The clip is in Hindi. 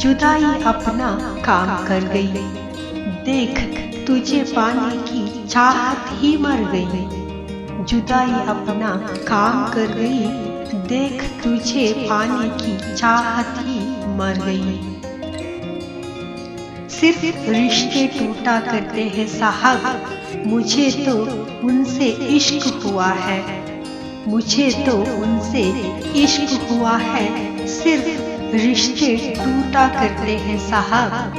जुदाई अपना काम कर गई, देख तुझे पाने की चाहत ही मर गई। जुदाई अपना काम कर गई, देख तुझे पाने की चाहत ही मर गई। सिर्फ रिश्ते टूटा करते हैं साहब, मुझे तो उनसे इश्क हुआ है। मुझे तो उनसे इश्क हुआ है, सिर्फ रिश्ते टूटा करते हैं साहब।